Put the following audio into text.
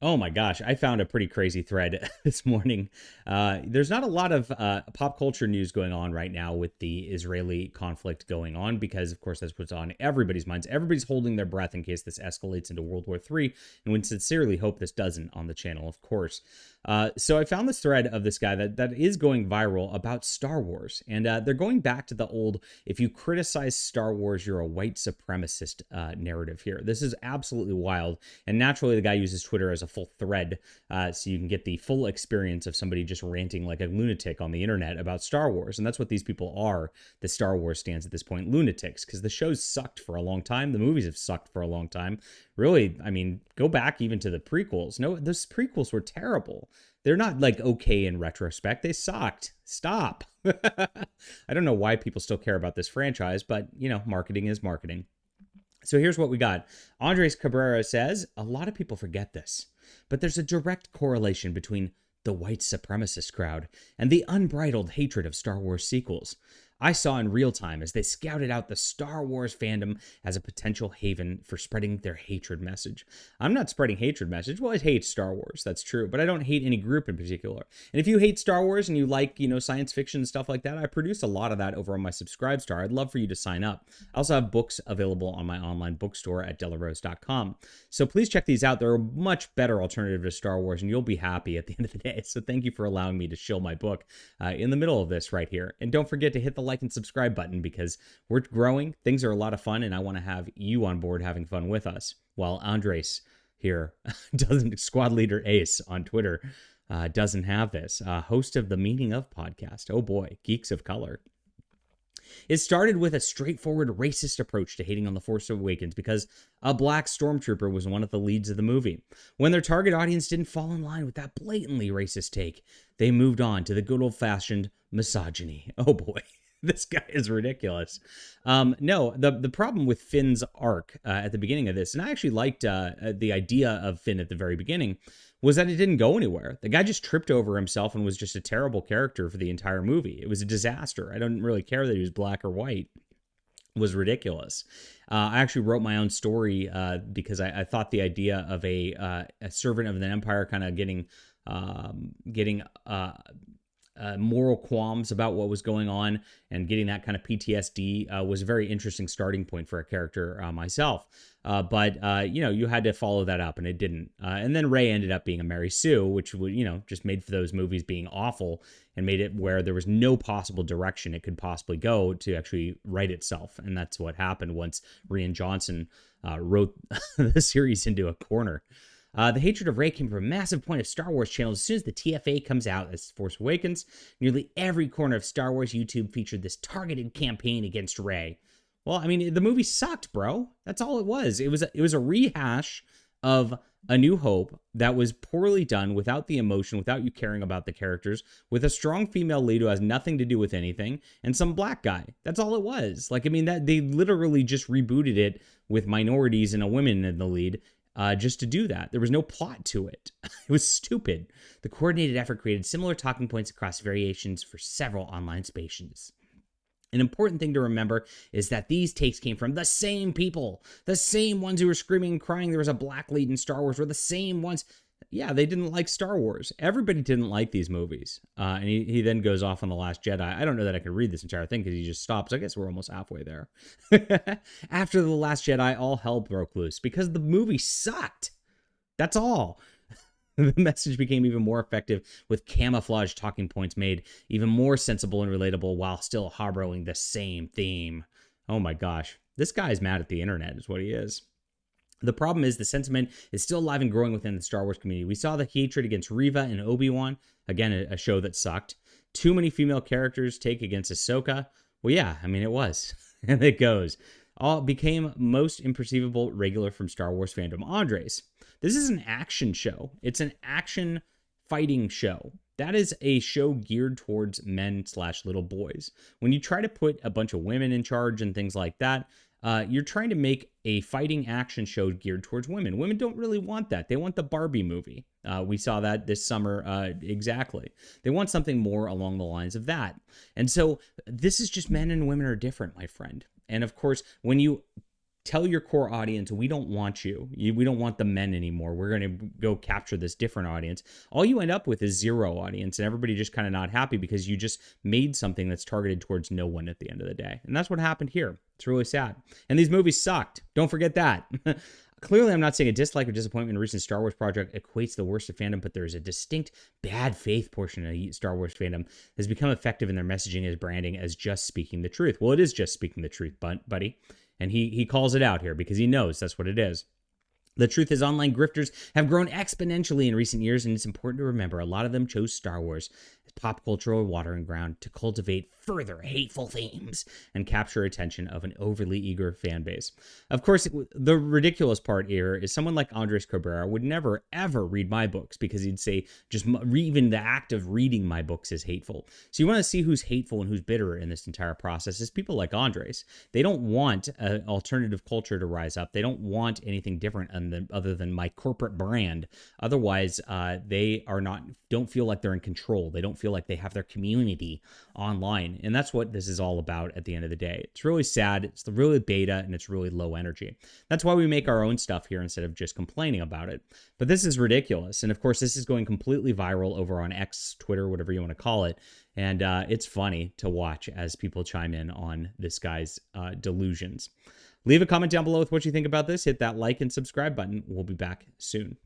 Oh my gosh, I found a pretty crazy thread this morning. There's not a lot of pop culture news going on right now with the Israeli conflict going on because, of course, that's what's on everybody's minds. Everybody's holding their breath in case this escalates into World War III, and we sincerely hope this doesn't on the channel, of course. So I found this thread of this guy that is going viral about Star Wars, and they're going back to the old, if you criticize Star Wars, you're a white supremacist narrative here. This is absolutely wild, and naturally the guy uses Twitter as a full thread, so you can get the full experience of somebody just ranting like a lunatic on the internet about Star Wars. And that's what these people are, the Star Wars stands at this point, lunatics, because the show's sucked for a long time. The movies have sucked for a long time. Really, I mean, go back even to the prequels. No, those prequels were terrible. They're not like okay in retrospect. They sucked. Stop. I don't know why people still care about this franchise, but you know, marketing is marketing. So here's what we got. Andres Cabrera says, a lot of people forget this, but there's a direct correlation between the white supremacist crowd and the unbridled hatred of Star Wars sequels. I saw in real time as they scouted out the Star Wars fandom as a potential haven for spreading their hatred message. I'm not spreading hatred message. Well, I hate Star Wars. That's true. But I don't hate any group in particular. And if you hate Star Wars and you like, you know, science fiction and stuff like that, I produce a lot of that over on my Subscribestar. I'd love for you to sign up. I also have books available on my online bookstore at delarose.com. So please check these out. They're a much better alternative to Star Wars, and you'll be happy at the end of the day. So thank you for allowing me to shill my book in the middle of this right here. And don't forget to hit the like and subscribe button because we're growing. Things are a lot of fun, and I want to have you on board having fun with us. While Andres here doesn't, squad leader Ace on Twitter doesn't have this. Host of the Meaning of podcast. Oh boy, geeks of color. It started with a straightforward racist approach to hating on The Force Awakens because a black stormtrooper was one of the leads of the movie. When their target audience didn't fall in line with that blatantly racist take, they moved on to the good old-fashioned misogyny. Oh boy. This guy is ridiculous. No, the problem with Finn's arc at the beginning of this, and I actually liked the idea of Finn at the very beginning, was that it didn't go anywhere. The guy just tripped over himself and was just a terrible character for the entire movie. It was a disaster. I don't really care that he was black or white. It was ridiculous. I actually wrote my own story because I thought the idea of a servant of the Empire kind of getting moral qualms about what was going on and getting that kind of PTSD was a very interesting starting point for a character myself. But you know, you had to follow that up, and it didn't. And then Rey ended up being a Mary Sue, which would, you know, just made for those movies being awful and made it where there was no possible direction it could possibly go to actually write itself. And that's what happened once Rian Johnson wrote the series into a corner. The hatred of Rey came from a massive point of Star Wars channels. As soon as the TFA comes out as Force Awakens, nearly every corner of Star Wars YouTube featured this targeted campaign against Rey. Well, I mean, the movie sucked, bro. That's all it was. It was a rehash of A New Hope that was poorly done, without the emotion, without you caring about the characters, with a strong female lead who has nothing to do with anything, and some black guy. That's all it was. Like, I mean, that they literally just rebooted it with minorities and a woman in the lead. Just to do that. There was no plot to it. It was stupid. The coordinated effort created similar talking points across variations for several online spaces. An important thing to remember is that these takes came from the same people. The same ones who were screaming and crying there was a black lead in Star Wars were the same ones. Yeah, they didn't like Star Wars. Everybody didn't like these movies. And he then goes off on The Last Jedi. I don't know that I can read this entire thing because he just stops. I guess we're almost halfway there. After The Last Jedi, all hell broke loose because the movie sucked. That's all. The message became even more effective with camouflage talking points made even more sensible and relatable while still harboring the same theme. Oh my gosh. This guy's mad at the internet is what he is. The problem is the sentiment is still alive and growing within the Star Wars community. We saw the hatred against Reva and Obi-Wan, again, a show that sucked. Too many female characters take against Ahsoka. Well, yeah, I mean, it was. And it goes. All became most imperceivable regular from Star Wars fandom. Andres, this is an action show. It's an action fighting show. That is a show geared towards men/little boys. When you try to put a bunch of women in charge and things like that, you're trying to make a fighting action show geared towards women. Women don't really want that. They want the Barbie movie. We saw that this summer exactly. They want something more along the lines of that. And so this is just men and women are different, my friend. And of course, when you tell your core audience, we don't want you. We don't want the men anymore. We're going to go capture this different audience. All you end up with is zero audience, and everybody just kind of not happy because you just made something that's targeted towards no one at the end of the day. And that's what happened here. It's really sad. And these movies sucked. Don't forget that. Clearly, I'm not saying a dislike or disappointment in a recent Star Wars project equates the worst of fandom, but there is a distinct bad faith portion of Star Wars fandom that has become effective in their messaging as branding as just speaking the truth. Well, it is just speaking the truth, buddy. And he calls it out here because he knows that's what it is. The truth is, online grifters have grown exponentially in recent years, and it's important to remember a lot of them chose Star Wars as pop cultural watering ground to cultivate further hateful themes and capture attention of an overly eager fan base. Of course, the ridiculous part here is someone like Andres Cabrera would never, ever read my books because he'd say just even the act of reading my books is hateful. So you want to see who's hateful and who's bitter in this entire process is people like Andres. They don't want an alternative culture to rise up. They don't want anything different other than my corporate brand. Otherwise, they don't feel like they're in control. They don't feel like they have their community online. And that's what this is all about at the end of the day. It's really sad. It's really beta and it's really low energy. That's why we make our own stuff here instead of just complaining about it. But this is ridiculous. And of course, this is going completely viral over on X, Twitter, whatever you want to call it. And it's funny to watch as people chime in on this guy's delusions. Leave a comment down below with what you think about this. Hit that like and subscribe button. We'll be back soon.